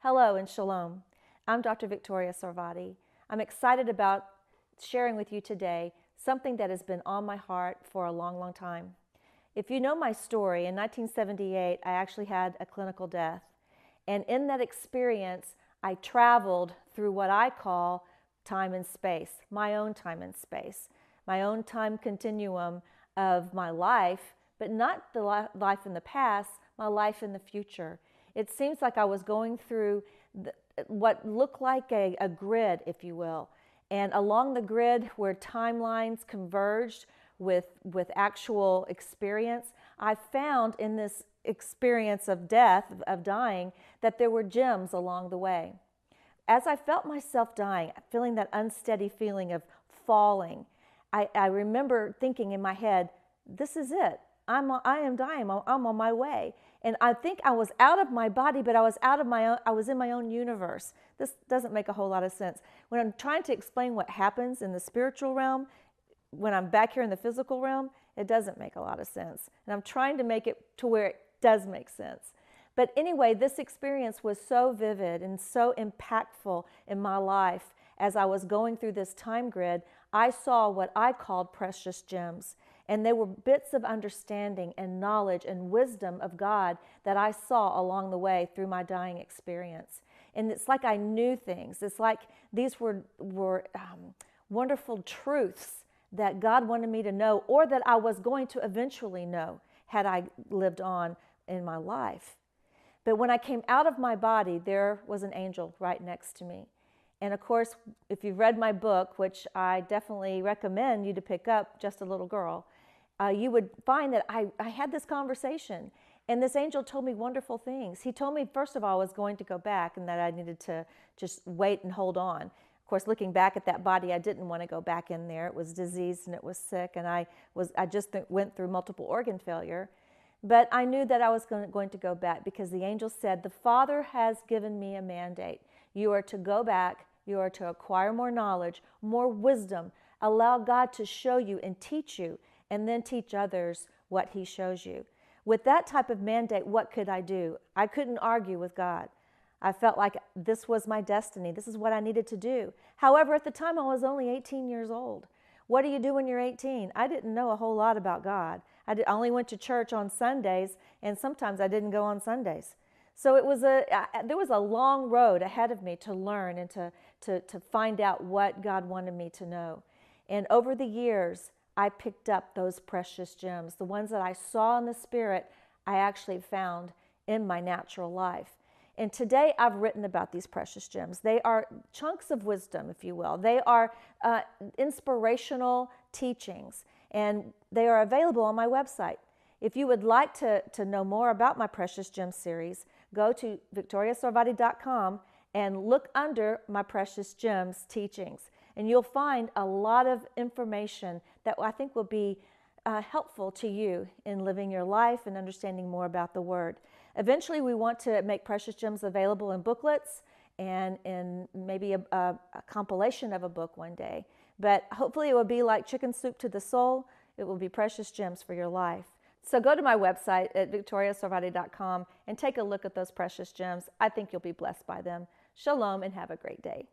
Hello and shalom. I'm Dr. Victoria Sarvati. I'm excited about sharing with you today something that has been on my heart for a long, long time. If you know my story, in 1978, I actually had a clinical death. And in that experience, I traveled through what I call time and space, my own time and space, my own time continuum of my life, but not the life in the past, my life in the future. It seems like I was going through what looked like a grid, if you will. And along the grid where timelines converged with actual experience, I found in this experience of death, of dying, that there were gems along the way. As I felt myself dying, feeling that unsteady feeling of falling, I remember thinking in my head, this is it. I am dying. I'm on my way. And I think I was out of my body, but I was in my own universe. This doesn't make a whole lot of sense. When I'm trying to explain what happens in the spiritual realm, when I'm back here in the physical realm, it doesn't make a lot of sense. And I'm trying to make it to where it does make sense. But anyway, this experience was so vivid and so impactful in my life. As I was going through this time grid, I saw what I called precious gems. And they were bits of understanding and knowledge and wisdom of God that I saw along the way through my dying experience. And it's like I knew things. It's like these were wonderful truths that God wanted me to know, or that I was going to eventually know had I lived on in my life. But when I came out of my body, there was an angel right next to me. And of course, if you've read my book, which I definitely recommend you to pick up, Just a Little Girl, you would find that I had this conversation. And this angel told me wonderful things. He told me, first of all, I was going to go back and that I needed to just wait and hold on. Of course, looking back at that body, I didn't want to go back in there. It was diseased and it was sick. And I just went through multiple organ failure. But I knew that I was going to go back because the angel said, the Father has given me a mandate. You are to go back. You are to acquire more knowledge, more wisdom. Allow God to show you and teach you, and then teach others what He shows you. With that type of mandate, what could I do? I couldn't argue with God. I felt like this was my destiny. This is what I needed to do. However, at the time, I was only 18 years old. What do you do when you're 18? I didn't know a whole lot about God. I only went to church on Sundays, and sometimes I didn't go on Sundays. So there was a long road ahead of me to learn and to find out what God wanted me to know. And over the years, I picked up those precious gems. The ones that I saw in the Spirit, I actually found in my natural life. And today I've written about these precious gems. They are chunks of wisdom, if you will. They are inspirational teachings, and they are available on my website. If you would like to know more about my Precious Gems series, go to victoriasarvati.com and look under my Precious Gems teachings. And you'll find a lot of information that I think will be helpful to you in living your life and understanding more about the Word. Eventually, we want to make Precious Gems available in booklets and in maybe a compilation of a book one day. But hopefully it will be like chicken soup to the soul. It will be precious gems for your life. So go to my website at victoriasarvati.com and take a look at those precious gems. I think you'll be blessed by them. Shalom and have a great day.